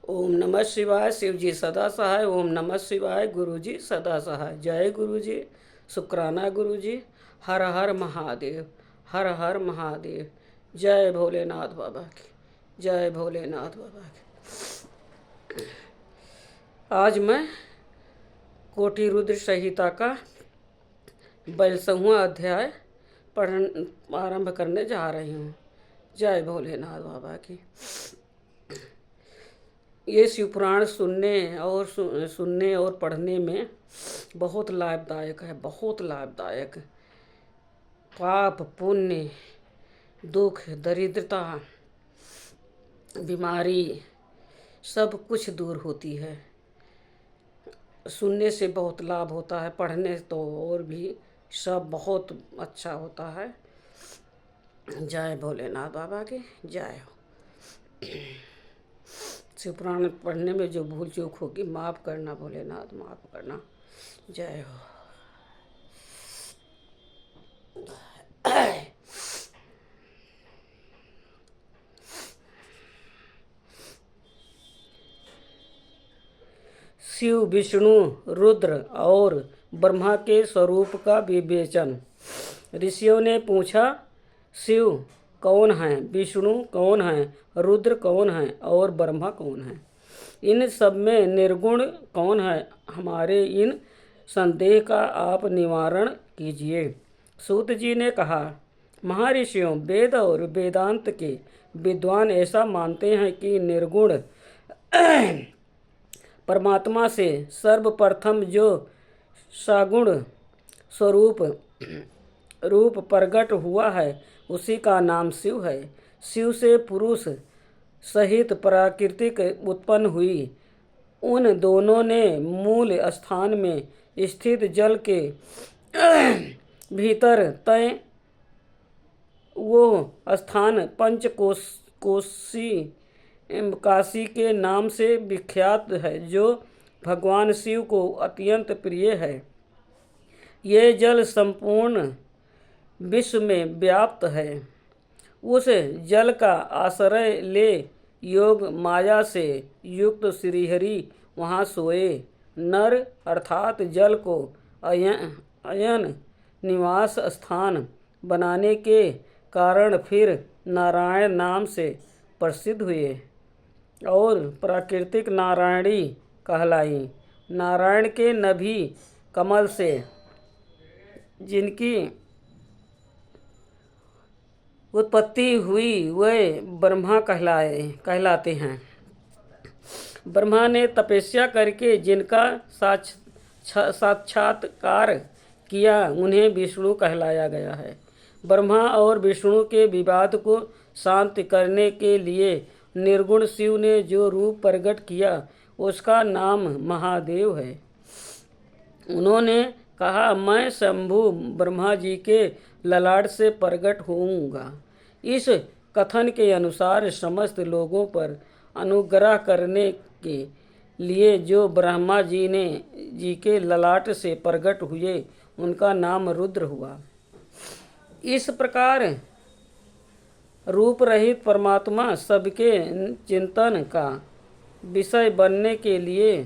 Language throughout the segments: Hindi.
ओम नमः शिवाय। शिव जी सदा सहाय। ओम नमः शिवाय। गुरु जी सदा सहाय। जय गुरु जी। शुक्राना गुरु जी। हर हर महादेव। हर हर महादेव। जय भोलेनाथ बाबा की। जय भोलेनाथ बाबा की। आज मैं कोटि रुद्र संहिता का 42वां अध्याय पढ़ आरंभ करने जा रही हूँ। जय भोलेनाथ बाबा की। ये शिवपुराण सुनने और पढ़ने में बहुत लाभदायक है, बहुत लाभदायक। पाप पुण्य, दुख, दरिद्रता, बीमारी सब कुछ दूर होती है। सुनने से बहुत लाभ होता है, पढ़ने तो और भी सब बहुत अच्छा होता है। जय भोलेनाथ बाबा की जय हो। शिवपुराण पढ़ने में जो भूल चूक होगी माफ़ करना भोलेनाथ, माफ़ करना। जय हो। शिव, विष्णु, रुद्र और ब्रह्मा के स्वरूप का विवेचन। ऋषियों ने पूछा, शिव कौन है, विष्णु कौन है, रुद्र कौन है और ब्रह्मा कौन है? इन सब में निर्गुण कौन है? हमारे इन संदेह का आप निवारण कीजिए। सूत जी ने कहा, महर्षियों, वेद और वेदांत के विद्वान ऐसा मानते हैं कि निर्गुण परमात्मा से सर्वप्रथम जो सगुण स्वरूप रूप प्रकट हुआ है उसी का नाम शिव है। शिव से पुरुष सहित प्राकृतिक उत्पन्न हुई। उन दोनों ने मूल स्थान में स्थित जल के भीतर तय वो स्थान पंचकोशी काशी के नाम से विख्यात है, जो भगवान शिव को अत्यंत प्रिय है। ये जल संपूर्ण विश्व में व्याप्त है। उस जल का आश्रय ले योग माया से युक्त श्रीहरि वहाँ सोए। नर अर्थात जल को अयन निवास स्थान बनाने के कारण फिर नारायण नाम से प्रसिद्ध हुए और प्राकृतिक नारायणी कहलाई। नारायण के नभी कमल से जिनकी उत्पत्ति हुई वे ब्रह्मा कहलाते हैं। ब्रह्मा ने तपस्या करके जिनका साक्षात्कार किया उन्हें विष्णु कहलाया गया है। ब्रह्मा और विष्णु के विवाद को शांत करने के लिए निर्गुण शिव ने जो रूप प्रकट किया उसका नाम महादेव है। उन्होंने कहा, मैं शंभु ब्रह्मा जी के ललाट से प्रकट होऊंगा। इस कथन के अनुसार समस्त लोगों पर अनुग्रह करने के लिए जो ब्रह्मा जी के ललाट से प्रकट हुए उनका नाम रुद्र हुआ। इस प्रकार रूप रहित परमात्मा सबके चिंतन का विषय बनने के लिए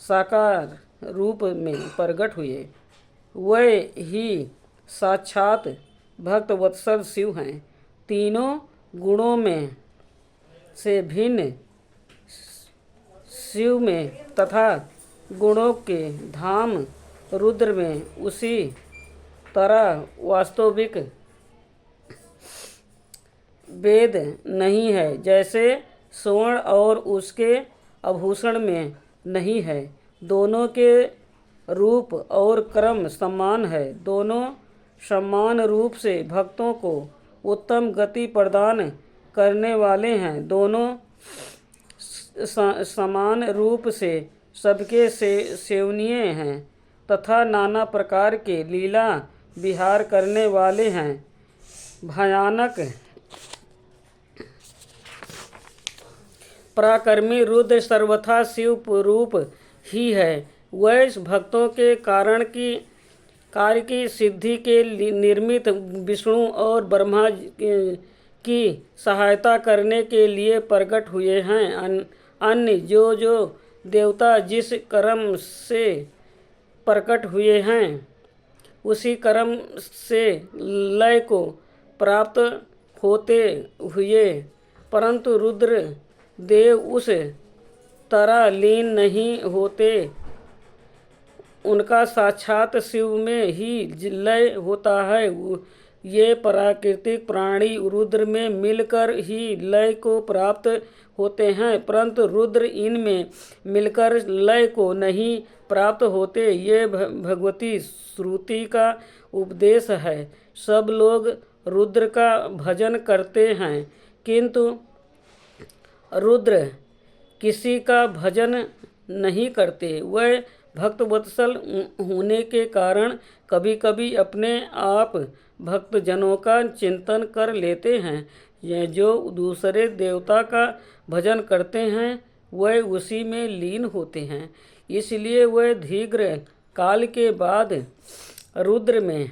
साकार रूप में प्रकट हुए। वे ही साक्षात भक्त वत्सल शिव हैं। तीनों गुणों में से भिन्न शिव में तथा गुणों के धाम रुद्र में उसी तरह वास्तविक भेद नहीं है जैसे स्वर्ण और उसके आभूषण में नहीं है। दोनों के रूप और क्रम समान है। दोनों समान रूप से भक्तों को उत्तम गति प्रदान करने वाले हैं। दोनों समान रूप से सबके सेवनीय हैं तथा नाना प्रकार के लीला विहार करने वाले हैं। भयानक पराक्रमी रुद्र सर्वथा शिव रूप ही है। वह भक्तों के कार्य की सिद्धि के निर्मित विष्णु और ब्रह्मा की सहायता करने के लिए प्रकट हुए हैं। अन्य जो जो देवता जिस कर्म से प्रकट हुए हैं उसी कर्म से लय को प्राप्त होते हुए, परंतु रुद्र देव उस तरह लीन नहीं होते। उनका साक्षात शिव में ही लय होता है। ये प्राकृतिक प्राणी रुद्र में मिलकर ही लय को प्राप्त होते हैं, परंतु रुद्र इनमें मिलकर लय को नहीं प्राप्त होते। ये भगवती श्रुति का उपदेश है। सब लोग रुद्र का भजन करते हैं, किंतु रुद्र किसी का भजन नहीं करते। वह भक्तवत्सल होने के कारण कभी कभी अपने आप भक्तजनों का चिंतन कर लेते हैं। जो दूसरे देवता का भजन करते हैं वह उसी में लीन होते हैं, इसलिए वह दीर्घ काल के बाद रुद्र में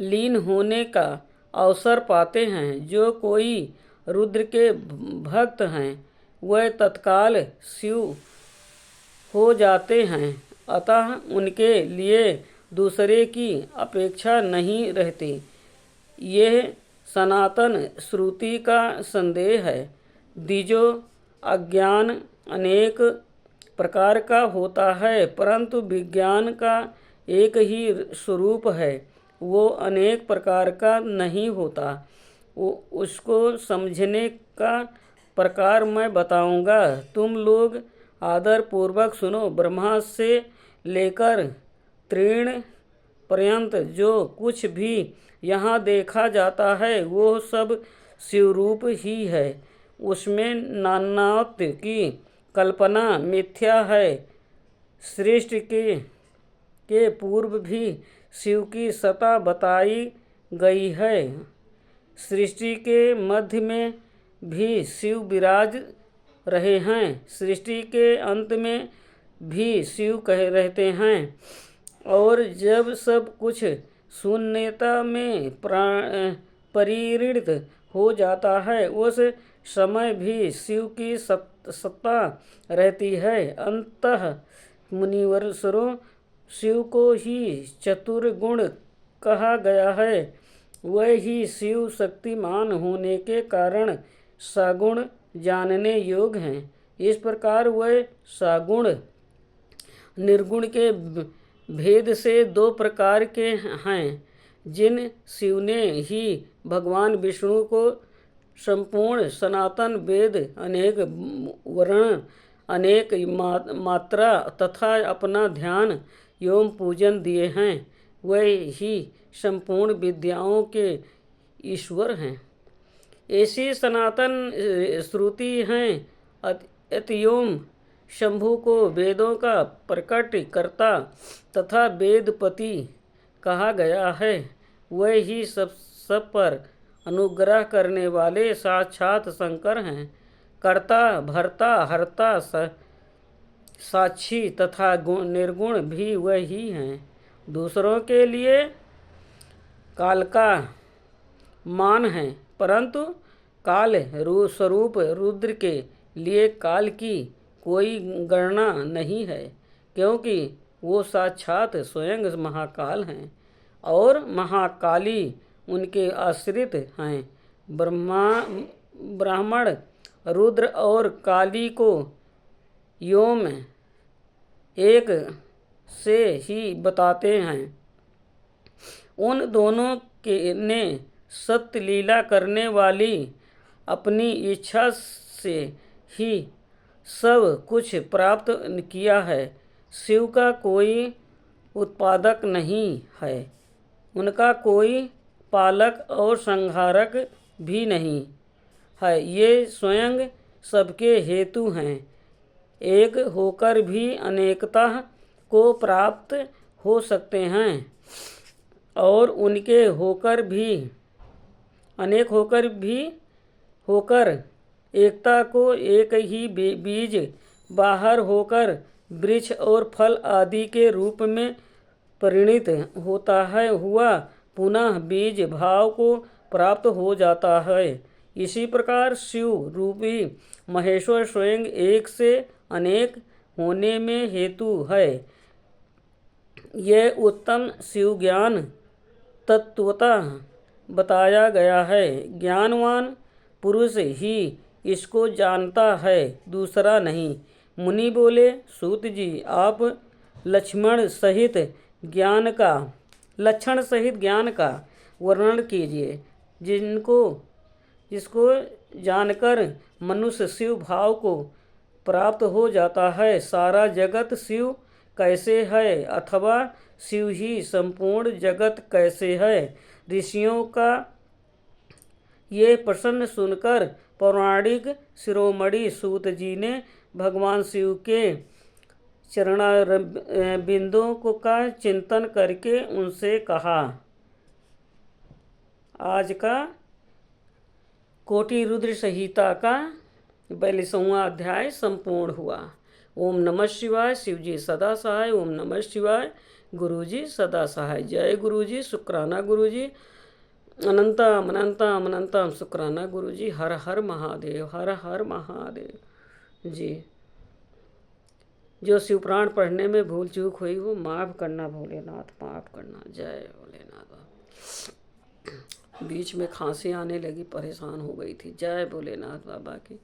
लीन होने का अवसर पाते हैं। जो कोई रुद्र के भक्त हैं वह तत्काल शिव हो जाते हैं, अतः उनके लिए दूसरे की अपेक्षा नहीं रहती। यह सनातन श्रुति का संदेह है। द्विजो अज्ञान अनेक प्रकार का होता है, परंतु विज्ञान का एक ही स्वरूप है, वो अनेक प्रकार का नहीं होता। उसको समझने का प्रकार मैं बताऊंगा, तुम लोग आदर पूर्वक सुनो। ब्रह्मा से लेकर तृण पर्यंत जो कुछ भी यहाँ देखा जाता है वो सब शिवरूप ही है। उसमें नानात्व की कल्पना मिथ्या है। सृष्टि के पूर्व भी शिव की सत्ता बताई गई है। सृष्टि के मध्य में भी शिव विराज रहे हैं। सृष्टि के अंत में भी शिव कह रहते हैं, और जब सब कुछ शून्यता में परिणत हो जाता है उस समय भी शिव की सत्ता रहती है। अंततः मुनिवरसरों शिव को ही चतुर्गुण कहा गया है। वह ही शिव शक्तिमान होने के कारण सगुण जानने योग्य हैं। इस प्रकार वह सगुण निर्गुण के भेद से दो प्रकार के हैं। जिन शिव ने ही भगवान विष्णु को संपूर्ण सनातन वेद, अनेक वर्ण, अनेक मात्रा तथा अपना ध्यान एवं पूजन दिए हैं, वह ही संपूर्ण विद्याओं के ईश्वर हैं। ऐसी सनातन श्रुति हैं। अतएव शंभु को वेदों का प्रकट करता तथा वेदपति कहा गया है। वह ही सब पर अनुग्रह करने वाले साक्षात शंकर हैं। कर्ता, भर्ता, हर्ता, साक्षी तथा निर्गुण भी वही हैं। दूसरों के लिए काल का मान है, परंतु काल स्वरूप रुद्र के लिए काल की कोई गणना नहीं है, क्योंकि वो साक्षात स्वयं महाकाल हैं और महाकाली उनके आश्रित हैं। ब्राह्मण रुद्र और काली को योम एक से ही बताते हैं। उन दोनों के ने सत्य लीला करने वाली अपनी इच्छा से ही सब कुछ प्राप्त किया है। शिव का कोई उत्पादक नहीं है, उनका कोई पालक और संहारक भी नहीं है। ये स्वयं सबके हेतु हैं, एक होकर भी अनेकता को प्राप्त हो सकते हैं और उनके होकर भी अनेक होकर एकता को एक ही बीज बाहर होकर वृक्ष और फल आदि के रूप में परिणित होता है। हुआ पुनः बीज भाव को प्राप्त हो जाता है। इसी प्रकार शिव रूपी महेश्वर स्वयं एक से अनेक होने में हेतु है। यह उत्तम शिव ज्ञान तत्वतः बताया गया है। ज्ञानवान पुरुष ही इसको जानता है, दूसरा नहीं। मुनि बोले, सूत जी आप लक्ष्मण सहित ज्ञान का वर्णन कीजिए, जिसको जानकर मनुष्य शिव भाव को प्राप्त हो जाता है। सारा जगत शिव कैसे है, अथवा शिव ही संपूर्ण जगत कैसे है। ऋषियों का ये प्रश्न सुनकर पौराणिक शिरोमणि सूत जी ने भगवान शिव के चरणारविंदों को का चिंतन करके उनसे कहा। आज का कोटि रुद्र संहिता का 42वां अध्याय संपूर्ण हुआ। ओम नमः शिवाय। शिव जी सदा सहाय। ओम नमः शिवाय। गुरु जी सदा सहाय। जय गुरु जी। शुक्राना गुरु जी। अनंतम अनंतम अनंतम शुक्राना गुरु जी। हर हर महादेव। हर हर महादेव जी। जो शिवपुराण पढ़ने में भूल चूक हुई वो माफ़ करना भोलेनाथ, माफ़ करना। जय भोलेनाथ। बीच में खांसी आने लगी, परेशान हो गई थी। जय भोलेनाथ बाबा की।